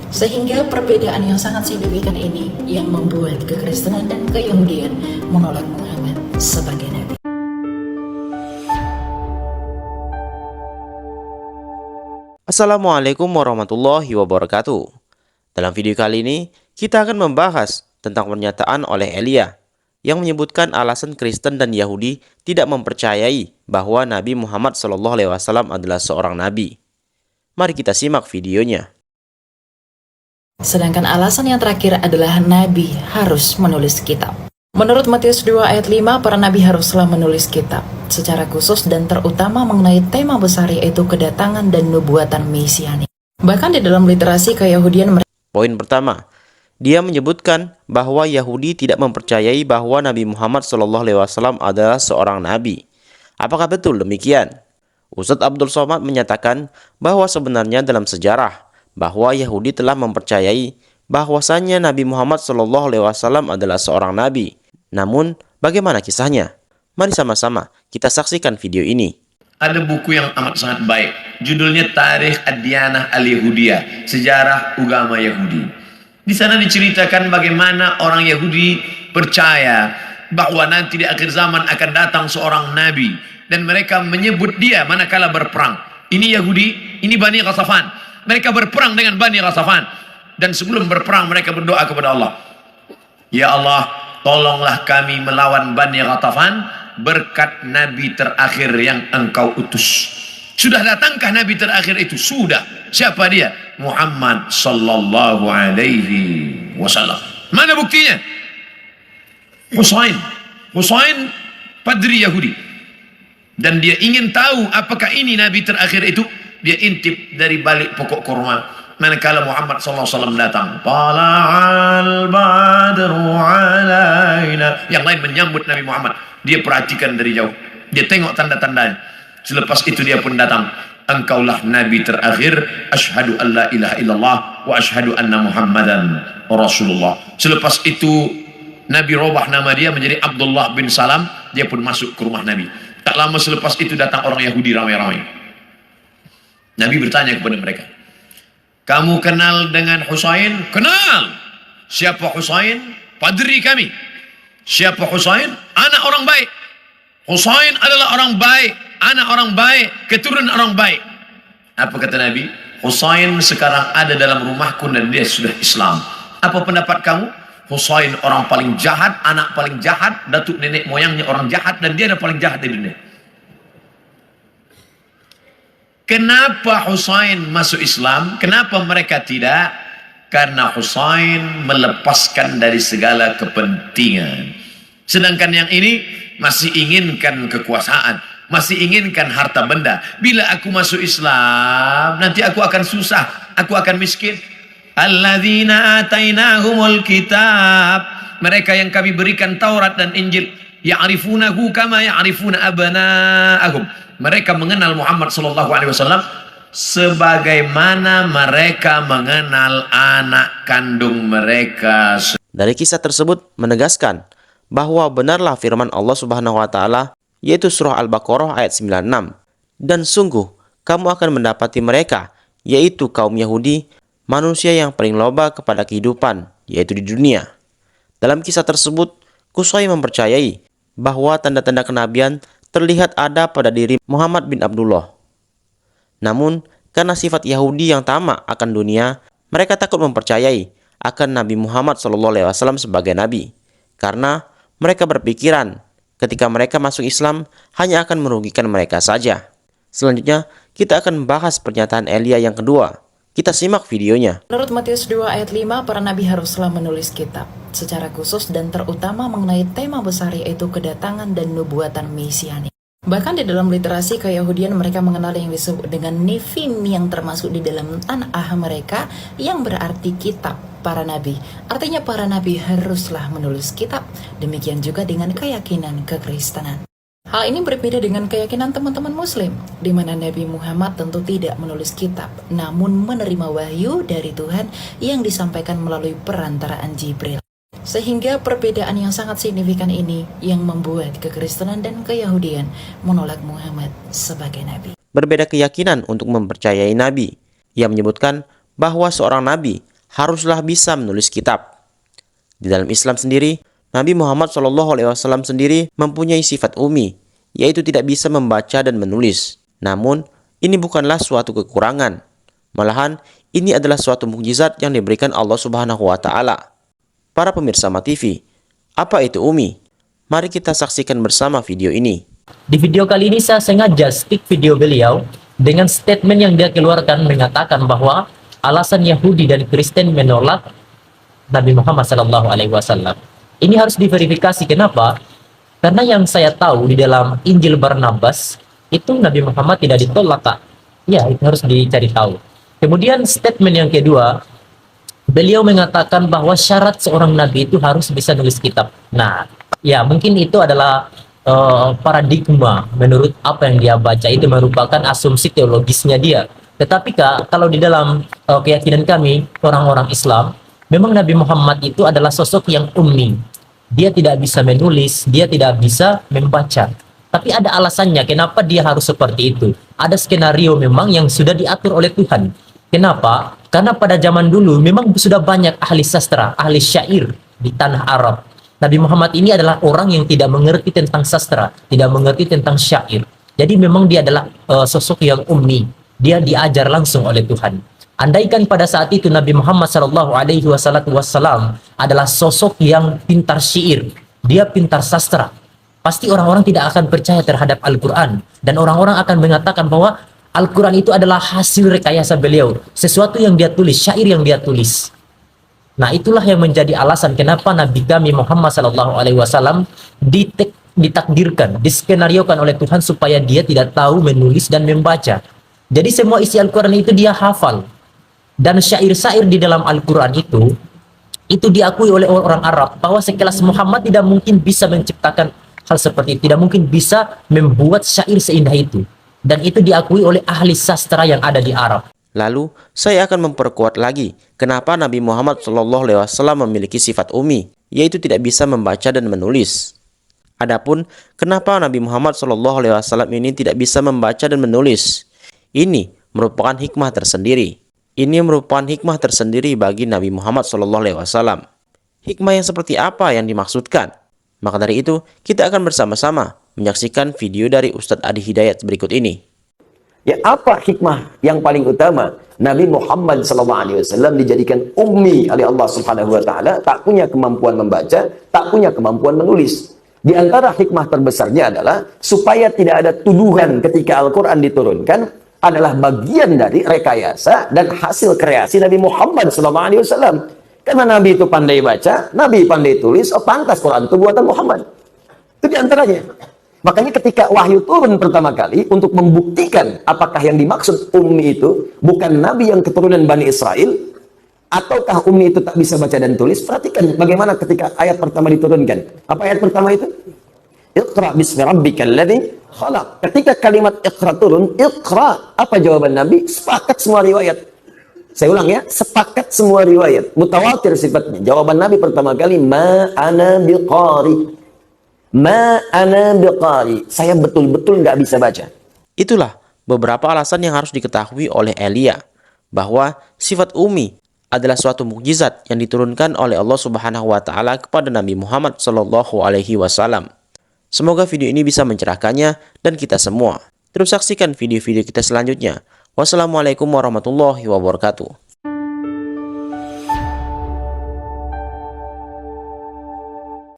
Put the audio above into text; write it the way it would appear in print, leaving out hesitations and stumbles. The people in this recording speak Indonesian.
Sehingga perbedaan yang sangat signifikan ini yang membuat kekristenan dan keyahudian menolak Muhammad sebagai nabi. Assalamualaikum warahmatullahi wabarakatuh. Dalam video kali ini, kita akan membahas tentang pernyataan oleh Elia yang menyebutkan alasan Kristen dan Yahudi tidak mempercayai bahwa Nabi Muhammad SAW adalah seorang nabi. Mari kita simak videonya. Sedangkan alasan yang terakhir adalah nabi harus menulis kitab. Menurut Matius 2 ayat 5, para nabi haruslah menulis kitab secara khusus dan terutama mengenai tema besar yaitu kedatangan dan nubuatan mesianik. Bahkan di dalam literasi keyahudian Poin pertama, dia menyebutkan bahwa Yahudi tidak mempercayai bahwa Nabi Muhammad SAW adalah seorang nabi. Apakah betul demikian? Ustadz Abdul Somad menyatakan bahwa sebenarnya dalam sejarah bahwa Yahudi telah mempercayai bahwasannya Nabi Muhammad SAW adalah seorang nabi. Namun, bagaimana kisahnya? Mari sama-sama kita saksikan video ini. Ada buku yang amat sangat baik, judulnya Tarikh Ad-Diyanah Al-Yahudiyah, Sejarah Agama Yahudi. Di sana diceritakan bagaimana orang Yahudi percaya bahwa nanti di akhir zaman akan datang seorang nabi dan mereka menyebut dia manakala berperang. Ini Yahudi, ini Bani Ghatafan. Mereka berperang dengan Bani Ghatafan dan sebelum berperang mereka berdoa kepada Allah. Ya Allah, tolonglah kami melawan Bani Ghatafan berkat nabi terakhir yang engkau utus. Sudah datangkah nabi terakhir itu? Sudah. Siapa dia? Muhammad sallallahu alaihi wasallam. Mana buktinya? Husain padri Yahudi. Dan dia ingin tahu apakah ini nabi terakhir itu. Dia intip dari balik pokok kurma. Manakala Muhammad SAW datang, Tala'al badru alaina. Yang lain menyambut Nabi Muhammad. Dia perhatikan dari jauh. Dia tengok tanda-tandanya. Selepas itu dia pun datang. Engkaulah Nabi terakhir. Ashhadu an la ilaha illallah wa ashhadu anna Muhammadan Rasulullah. Selepas itu Nabi robah nama dia menjadi Abdullah bin Salam. Dia pun masuk ke rumah Nabi. Tak lama selepas itu datang orang Yahudi ramai-ramai. Nabi bertanya kepada mereka, kamu kenal dengan Husain? Kenal. Siapa Husain? Padri kami. Siapa Husain? Anak orang baik. Husain adalah orang baik, anak orang baik, keturunan orang baik. Apa kata Nabi? Husain sekarang ada dalam rumahku dan dia sudah Islam. Apa pendapat kamu? Husain orang paling jahat, anak paling jahat, datuk nenek moyangnya orang jahat dan dia adalah paling jahat di dunia. Kenapa Husain masuk Islam? Kenapa mereka tidak? Karena Husain melepaskan dari segala kepentingan. Sedangkan yang ini masih inginkan kekuasaan, masih inginkan harta benda. Bila aku masuk Islam, nanti aku akan susah, aku akan miskin. Alladzina atainahumul kitab. Mereka yang kami berikan Taurat dan Injil. Ya'rifunahu kama ya'rifuna abana'ahum. Mereka mengenal Muhammad SAW sebagaimana mereka mengenal anak kandung mereka. Dari kisah tersebut menegaskan bahwa benarlah firman Allah Subhanahu wa taala yaitu surah Al-Baqarah ayat 96. Dan sungguh kamu akan mendapati mereka yaitu kaum Yahudi manusia yang paling loba kepada kehidupan yaitu di dunia. Dalam kisah tersebut Qusay mempercayai bahwa tanda-tanda kenabian terlihat ada pada diri Muhammad bin Abdullah. Namun, karena sifat Yahudi yang tamak akan dunia, mereka takut mempercayai akan Nabi Muhammad SAW sebagai nabi. Karena mereka berpikiran ketika mereka masuk Islam hanya akan merugikan mereka saja. Selanjutnya, kita akan membahas pernyataan Elia yang kedua. Kita simak videonya. Menurut Matius 2 ayat 5, para nabi haruslah menulis kitab secara khusus dan terutama mengenai tema besar yaitu kedatangan dan nubuatan mesianik. Bahkan di dalam literasi keyahudian mereka mengenal yang disebut dengan Nefim yang termasuk di dalam tanah mereka yang berarti kitab para nabi. Artinya para nabi haruslah menulis kitab. Demikian juga dengan keyakinan kekristenan. Hal ini berbeda dengan keyakinan teman-teman muslim, di mana Nabi Muhammad tentu tidak menulis kitab, namun menerima wahyu dari Tuhan yang disampaikan melalui perantaraan Jibril. Sehingga perbedaan yang sangat signifikan ini yang membuat kekristenan dan keyahudian menolak Muhammad sebagai nabi. Berbeda keyakinan untuk mempercayai nabi. Ia menyebutkan bahwa seorang nabi haruslah bisa menulis kitab. Di dalam Islam sendiri, Nabi Muhammad SAW sendiri mempunyai sifat ummi, yaitu tidak bisa membaca dan menulis. Namun, ini bukanlah suatu kekurangan. Malahan, ini adalah suatu mukjizat yang diberikan Allah Subhanahu wa Ta'ala. Para pemirsa MATV, apa itu ummi? Mari kita saksikan bersama video ini. Di video kali ini saya sengaja stick video beliau dengan statement yang dia keluarkan mengatakan bahwa alasan Yahudi dan Kristen menolak Nabi Muhammad SAW. Ini harus diverifikasi. Kenapa? Karena yang saya tahu di dalam Injil Barnabas itu Nabi Muhammad tidak ditolak, Kak. Ya, itu harus dicari tahu. Kemudian statement yang kedua, beliau mengatakan bahwa syarat seorang nabi itu harus bisa nulis kitab. Nah, ya mungkin itu adalah paradigma menurut apa yang dia baca, itu merupakan asumsi teologisnya dia. Tetapi Kak, kalau di dalam keyakinan kami orang-orang Islam, memang Nabi Muhammad itu adalah sosok yang ummi. Dia tidak bisa menulis, dia tidak bisa membaca. Tapi ada alasannya kenapa dia harus seperti itu. Ada skenario memang yang sudah diatur oleh Tuhan. Kenapa? Karena pada zaman dulu memang sudah banyak ahli sastra, ahli syair di tanah Arab. Nabi Muhammad ini adalah orang yang tidak mengerti tentang sastra, tidak mengerti tentang syair. Jadi memang dia adalah sosok yang ummi. Dia diajar langsung oleh Tuhan. Andaikan pada saat itu Nabi Muhammad SAW adalah sosok yang pintar syair, dia pintar sastra, pasti orang-orang tidak akan percaya terhadap Al-Quran. Dan orang-orang akan mengatakan bahwa Al-Quran itu adalah hasil rekayasa beliau, sesuatu yang dia tulis, syair yang dia tulis. Nah, itulah yang menjadi alasan kenapa Nabi kami Muhammad SAW ditakdirkan, diskenariokan oleh Tuhan supaya dia tidak tahu menulis dan membaca. Jadi semua isi Al-Quran itu dia hafal. Dan syair-syair di dalam Al-Quran itu diakui oleh orang Arab bahwa sekelas Muhammad tidak mungkin bisa menciptakan hal seperti itu, tidak mungkin bisa membuat syair seindah itu. Dan itu diakui oleh ahli sastra yang ada di Arab. Lalu, saya akan memperkuat lagi kenapa Nabi Muhammad SAW memiliki sifat ummi, yaitu tidak bisa membaca dan menulis. Adapun, kenapa Nabi Muhammad SAW ini tidak bisa membaca dan menulis? Ini merupakan hikmah tersendiri. Ini merupakan hikmah tersendiri bagi Nabi Muhammad SAW. Hikmah yang seperti apa yang dimaksudkan? Maka dari itu, kita akan bersama-sama menyaksikan video dari Ustadz Adi Hidayat berikut ini. Ya, apa hikmah yang paling utama? Nabi Muhammad SAW dijadikan ummi oleh Allah Subhanahu wa Ta'ala, tak punya kemampuan membaca, tak punya kemampuan menulis. Di antara hikmah terbesarnya adalah supaya tidak ada tuduhan ketika Al-Quran diturunkan adalah bagian dari rekayasa dan hasil kreasi Nabi Muhammad SAW. Karena Nabi itu pandai baca, Nabi pandai tulis, pantas Quran itu buatan Muhammad. Itu diantaranya. Makanya ketika wahyu turun pertama kali untuk membuktikan apakah yang dimaksud ummi itu bukan Nabi yang keturunan Bani Israel, ataukah ummi itu tak bisa baca dan tulis, perhatikan bagaimana ketika ayat pertama diturunkan. Apa ayat pertama itu? Iqra bismi rabbikal ladzi khalaq. Ketika kalimat Iqra turun, Iqra, apa jawaban Nabi? Sepakat semua riwayat. Saya ulang ya, sepakat semua riwayat. Mutawatir sifatnya. Jawaban Nabi pertama kali, ma ana biqari. Ma ana biqari. Saya betul-betul nggak bisa baca. Itulah beberapa alasan yang harus diketahui oleh Elia, bahwa sifat ummi adalah suatu mukjizat yang diturunkan oleh Allah Subhanahu wa Ta'ala kepada Nabi Muhammad SAW. Semoga video ini bisa mencerahkannya dan kita semua. Terus saksikan video-video kita selanjutnya. Wassalamualaikum warahmatullahi wabarakatuh.